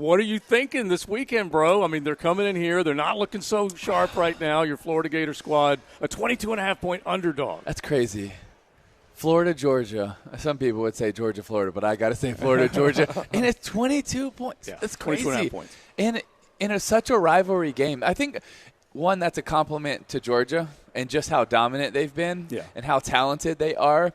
what are you thinking this weekend, bro? I mean, they're coming in here. They're not looking so sharp right now. Your Florida Gator squad, a 22.5-point underdog. That's crazy. Florida, Georgia. Some people would say Georgia, Florida, but I got to say Florida, Georgia. And it's 22 points. Yeah, That's crazy. 22.5 points. And in such a rivalry game, I think, one, that's a compliment to Georgia and just how dominant they've been and how talented they are.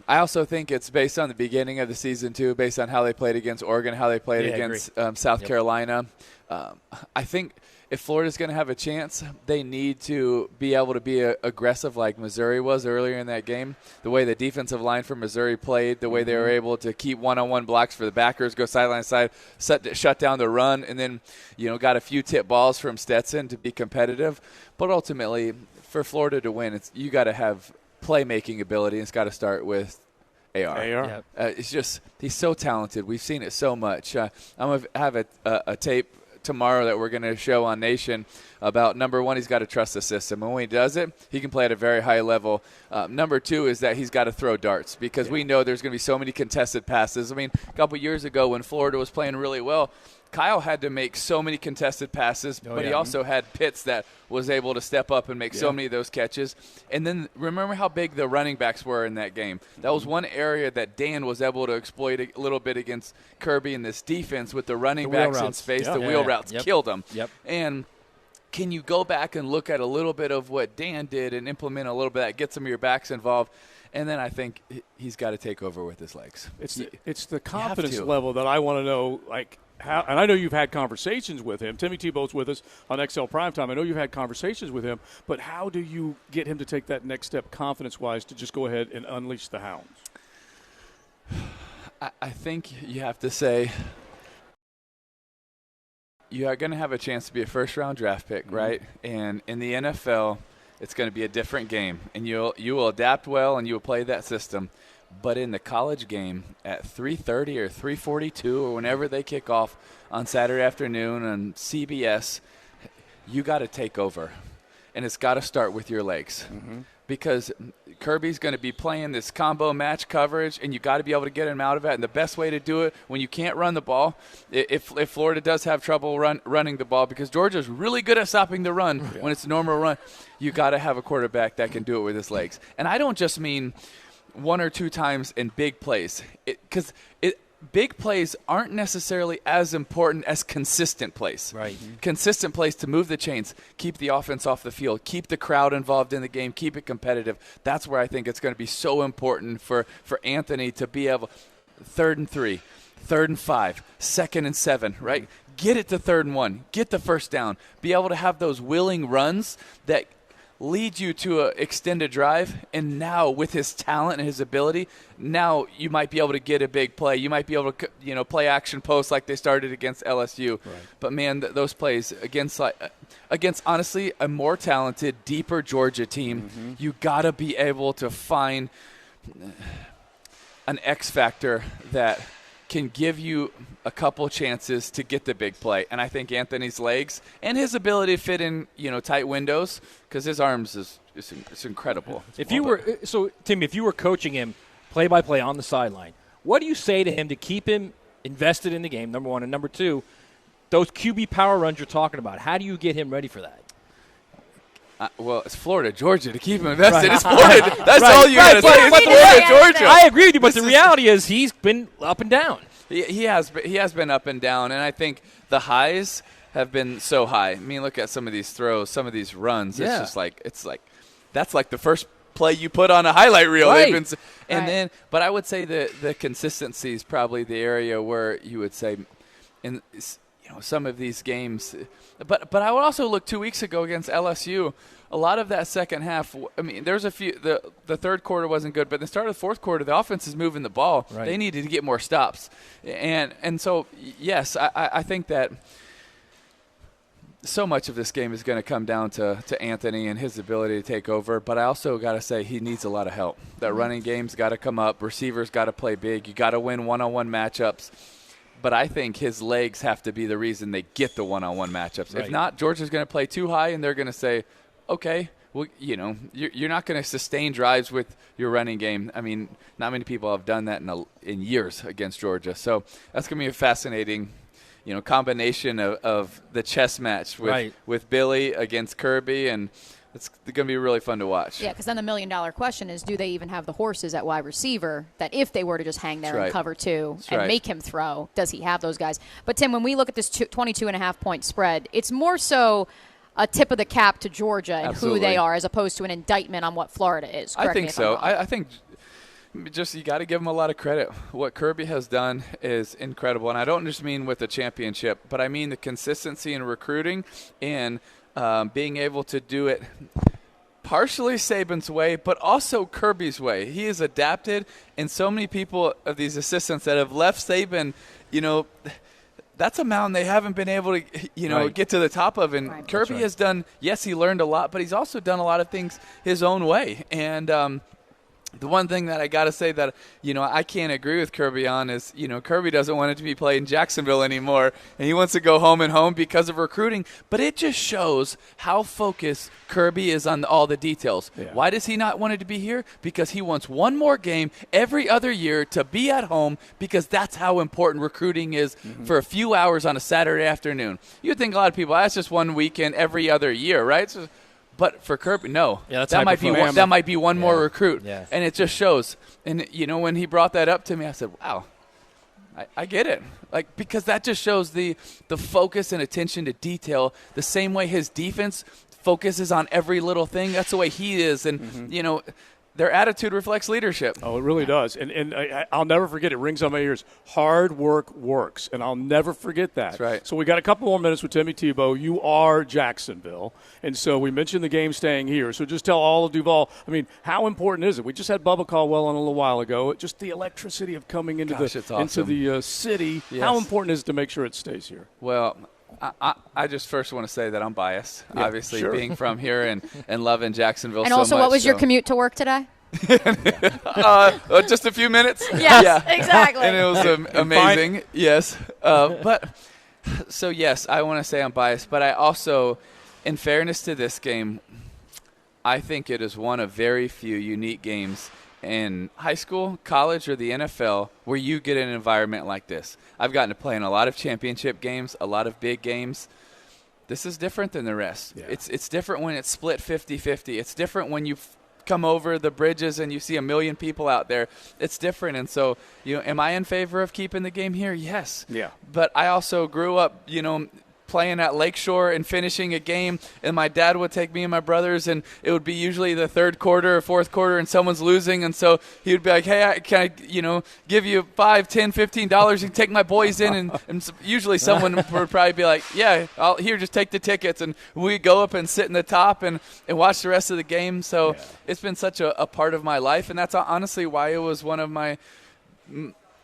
I also think it's based on the beginning of the season, too, based on how they played against Oregon, how they played against South Carolina. I think if Florida's going to have a chance, they need to be able to be aggressive like Missouri was earlier in that game. The way the defensive line for Missouri played, the way they were able to keep one-on-one blocks for the backers, go sideline side, shut down the run, and then got a few tip balls from Stetson to be competitive. But ultimately, for Florida to win, you got to have playmaking ability, and it's got to start with AR. Yep. It's just he's so talented. We've seen it so much. I'm going to have a tape tomorrow that we're going to show on Nation about, number one, he's got to trust the system. And when he does it, he can play at a very high level. Number two is that he's got to throw darts because we know there's going to be so many contested passes. I mean, a couple years ago when Florida was playing really well, Kyle had to make so many contested passes, but he also had Pitts that was able to step up and make so many of those catches. And then remember how big the running backs were in that game. That was one area that Dan was able to exploit a little bit against Kirby in this defense with the running backs in space. The wheel routes killed them. And can you go back and look at a little bit of what Dan did and implement a little bit of that, get some of your backs involved? And then I think he's got to take over with his legs. It's the confidence level that I want to know, like, how, and I know you've had conversations with him. Timmy Tebow's with us on XL Primetime. I know you've had conversations with him, but how do you get him to take that next step confidence-wise to just go ahead and unleash the hounds? I think you have to say you are going to have a chance to be a first-round draft pick, right? And in the NFL, it's going to be a different game, and you will adapt well and you will play that system. But in the college game at 3:30 or 3:42 or whenever they kick off on Saturday afternoon on CBS, you got to take over. And it's got to start with your legs. Because Kirby's going to be playing this combo match coverage, and you got to be able to get him out of it. And the best way to do it when you can't run the ball, if Florida does have trouble running the ball, because Georgia's really good at stopping the run when it's a normal run, you got to have a quarterback that can do it with his legs. And I don't just mean one or two times in big plays, because big plays aren't necessarily as important as consistent plays. Right. Consistent plays to move the chains, keep the offense off the field, keep the crowd involved in the game, keep it competitive. That's where I think it's going to be so important for Anthony to be able 3rd and 3, 3rd and 5, 2nd and 7, right? Get it to 3rd and 1, get the first down, be able to have those willing runs that lead you to an extended drive, and now with his talent and his ability, now you might be able to get a big play. You might be able to, play action post like they started against LSU. Right. But man, those plays against honestly a more talented, deeper Georgia team, you got to be able to find an X factor that can give you a couple chances to get the big play. And I think Anthony's legs and his ability to fit in, tight windows, because his arms is incredible. Tim, if you were coaching him play by play on the sideline, what do you say to him to keep him invested in the game, number one? And number two, those QB power runs you're talking about, how do you get him ready for that? Well, it's Florida, Georgia to keep him invested. It's Florida. That's all you got to say. It's Florida, Georgia. I agree with you, but the reality is he's been up and down. He has been up and down, and I think the highs have been so high. I mean, look at some of these throws, some of these runs. It's just like that's like the first play you put on a highlight reel. Right. But I would say the consistency is probably the area where you would say in some of these games. But I would also look 2 weeks ago against LSU. A lot of that second half, I mean, there's a few. The third quarter wasn't good, but the start of the fourth quarter, the offense is moving the ball. Right. They needed to get more stops. And so, yes, I think that so much of this game is going to come down to Anthony and his ability to take over. But I also got to say he needs a lot of help. That running game's got to come up. Receivers got to play big. You got to win one-on-one matchups. But I think his legs have to be the reason they get the one-on-one matchups. Right. If not, Georgia's going to play too high, and they're going to say, okay, well, you're not going to sustain drives with your running game. I mean, not many people have done that in years against Georgia. So that's going to be a fascinating combination of the chess match with Billy against Kirby, and it's going to be really fun to watch. Yeah, because then the $1 million question is, do they even have the horses at wide receiver that if they were to just hang there and cover two and make him throw, does he have those guys? But, Tim, when we look at this 22.5-point spread, it's more so a tip of the cap to Georgia and who they are as opposed to an indictment on what Florida is. I think so. I think just you got to give him a lot of credit. What Kirby has done is incredible, and I don't just mean with the championship, but I mean the consistency in recruiting and being able to do it partially Saban's way, but also Kirby's way. He has adapted, and so many people of these assistants that have left Saban, that's a mountain they haven't been able to, get to the top of. And Kirby has done, yes, he learned a lot, but he's also done a lot of things his own way. And the one thing that I got to say that, I can't agree with Kirby on is, Kirby doesn't want it to be played in Jacksonville anymore, and he wants to go home and home because of recruiting. But it just shows how focused Kirby is on all the details. Yeah. Why does he not want it to be here? Because he wants one more game every other year to be at home, because that's how important recruiting is for a few hours on a Saturday afternoon. You'd think a lot of people, that's just one weekend every other year, right? But for Kirby, no. Yeah, that might be one more recruit. Yeah. And it just shows. And, when he brought that up to me, I said, wow, I get it. Because that just shows the focus and attention to detail, the same way his defense focuses on every little thing. That's the way he is. And, their attitude reflects leadership. Oh, it really does. And I'll never forget it. Rings on my ears. Hard work works, and I'll never forget that. That's right. So we got a couple more minutes with Timmy Tebow. You are Jacksonville, and so we mentioned the game staying here. So just tell all of Duval, how important is it? We just had Bubba Caldwell on a little while ago. Just the electricity of coming into the city. Yes. How important is it to make sure it stays here? Well, I just first want to say that I'm biased, obviously, being from here and loving Jacksonville so much. And also, what was your commute to work today? Just a few minutes. Yes, exactly. And it was amazing. Yes. Yes, I want to say I'm biased. But I also, in fairness to this game, I think it is one of very few unique games in high school, college, or the NFL where you get an environment like this. I've gotten to play in a lot of championship games, a lot of big games. This is different than the rest. Yeah. It's different when it's split 50-50. It's different when you come over the bridges and you see 1 million people out there. It's different. And so, am I in favor of keeping the game here? Yes. Yeah. But I also grew up, playing at Lakeshore and finishing a game, and my dad would take me and my brothers, and it would be usually the third quarter or fourth quarter, and someone's losing, and so he would be like, hey, can I give you $5, $10, $15? You can take my boys in, and usually someone would probably be like, yeah, just take the tickets, and we go up and sit in the top and watch the rest of the game. So it's been such a part of my life, and that's honestly why it was one of my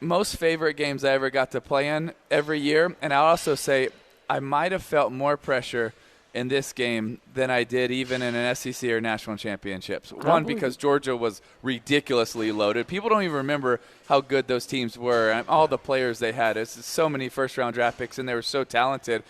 most favorite games I ever got to play in every year. And I'll also say I might have felt more pressure in this game than I did even in an SEC or national championships. One, because Georgia was ridiculously loaded. People don't even remember how good those teams were and all the players they had. It's so many first-round draft picks, and they were so talented.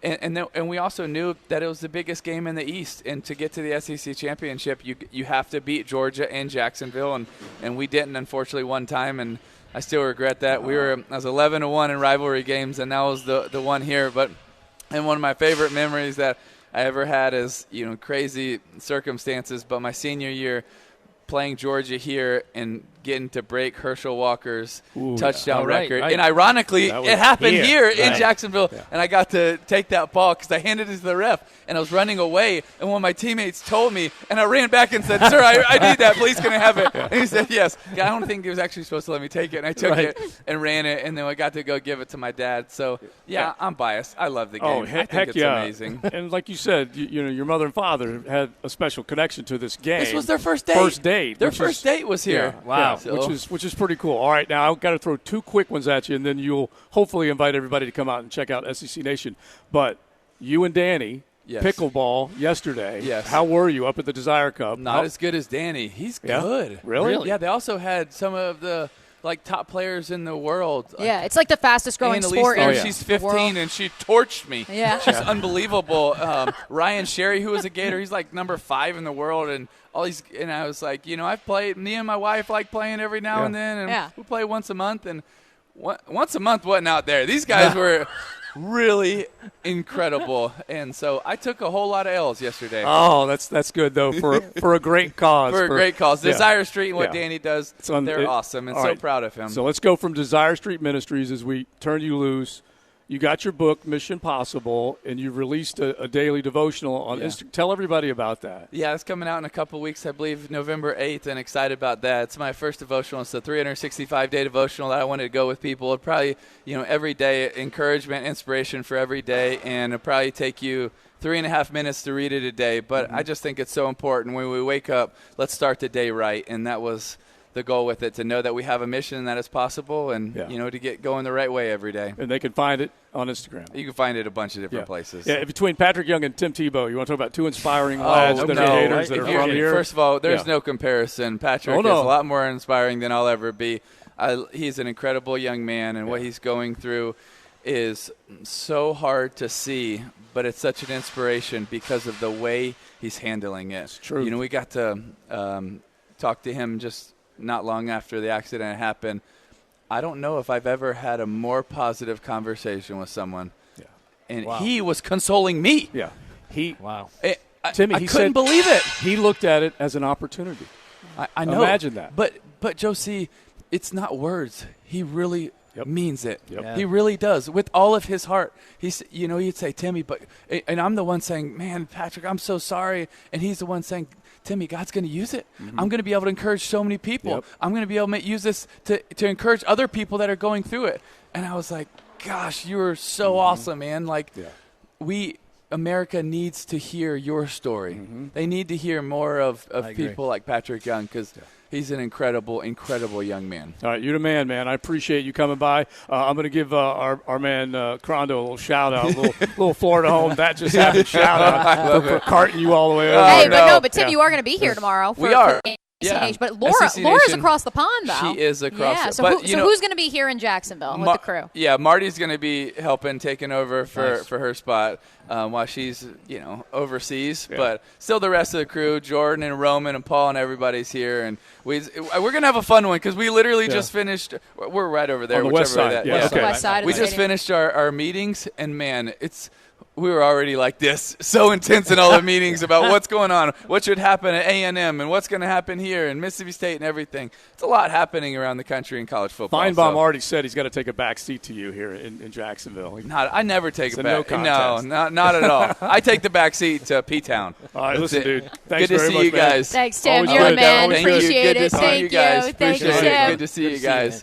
And we also knew that it was the biggest game in the East. And to get to the SEC championship, you have to beat Georgia and Jacksonville. And we didn't, unfortunately, one time. And I still regret that. I was 11-1 in rivalry games, and that was the one here. And one of my favorite memories that I ever had is, crazy circumstances, but my senior year playing Georgia here and getting to break Herschel Walker's touchdown record. Right. And ironically, it happened here in Jacksonville, and I got to take that ball because I handed it to the ref, and I was running away, and one of my teammates told me, and I ran back and said, sir, I need that. Please, can I have it? And he said, yes. I don't think he was actually supposed to let me take it, and I took it and ran it, and then I got to go give it to my dad. So, I'm biased. I love the game. I think it's amazing. And like you said, your mother and father had a special connection to this game. This was their first date. Their first date was here. Yeah, wow. So. Which is pretty cool. All right, now I've got to throw two quick ones at you, and then you'll hopefully invite everybody to come out and check out SEC Nation. But you and Danny, pickleball yesterday. Yes. How were you up at the Desire Cup? Not as good as Danny. He's good. Really? Yeah, they also had some of the top players in the world. Yeah, it's like the fastest growing sport. She's 15 and she torched me. Yeah. She's unbelievable. Ryan Sherry, who was a Gator, he's like number 5 in the world, and I was like, I've played. Me and my wife like playing every now and then, and we play once a month. And once a month wasn't out there. These guys were really incredible. And so I took a whole lot of L's yesterday. Oh, that's good though for a great cause. For a great cause. Yeah. Desire Street and what Yeah. Danny does, they're awesome, and so right. proud of him. So let's go from Desire Street Ministries as we turn you loose. You got your book, Mission Possible, and you've released a daily devotional on Instagram. Tell everybody about that. Yeah, it's coming out in a couple weeks, I believe, November 8th, and excited about that. It's my first devotional. It's a 365-day devotional that I wanted to go with people. It'll probably, every day, encouragement, inspiration for every day, and it'll probably take you 3.5 minutes to read it a day. But I just think it's so important. When we wake up, let's start the day right, and that was the goal with it, to know that we have a mission and that it's possible, and to get going the right way every day. And they can find it on Instagram. You can find it a bunch of different places. Yeah, between Patrick Young and Tim Tebow, you want to talk about two inspiring lads that are haters that are from here? First of all, there's no comparison. Patrick is a lot more inspiring than I'll ever be. He's an incredible young man, and what he's going through is so hard to see, but it's such an inspiration because of the way he's handling it. It's true. We got to talk to him just not long after the accident happened. I don't know if I've ever had a more positive conversation with someone. Yeah. And he was consoling me. Yeah. Timmy, I couldn't believe it. He looked at it as an opportunity. I know. Imagine that. But Josie, it's not words. He really means it. Yep. Yeah. He really does, with all of his heart. He'd say, Timmy, and I'm the one saying, man, Patrick, I'm so sorry. And he's the one saying, Timmy, God's going to use it. Mm-hmm. I'm going to be able to encourage so many people. Yep. I'm going to be able to use this to encourage other people that are going through it. And I was like, gosh, you are so awesome, man. America needs to hear your story. Mm-hmm. They need to hear more of people like Patrick Young, because he's an incredible, incredible young man. All right, you're the man, man. I appreciate you coming by. I'm going to give our man Crondo a little shout-out, a little Florida home. That just happened. Shout-out for carting you all the way over. But Tim, you are going to be here tomorrow. We are. But Laura's across the pond, though. She is across. So who's going to be here in Jacksonville with the crew? Yeah, Marty's going to be helping, taking over for her spot while she's overseas. Yeah. But still, the rest of the crew, Jordan and Roman and Paul and everybody's here, and we're going to have a fun one because we literally just finished. We're right over there, on the west side. West side. We just finished our meetings, and man, we were already like this, so intense in all the meetings about what's going on, what should happen at A&M, and what's going to happen here in Mississippi State and everything. It's a lot happening around the country in college football. Feinbaum already said he's got to take a back seat to you here in Jacksonville. I never take a back. No, not at all. I take the back seat to P-Town. All right, listen, dude. Thanks good to see you guys. Thanks, Tim. You're a man. Thank Appreciate you. it. Thank you. Guys. Thank you, Appreciate Tim. it. Good to see you guys.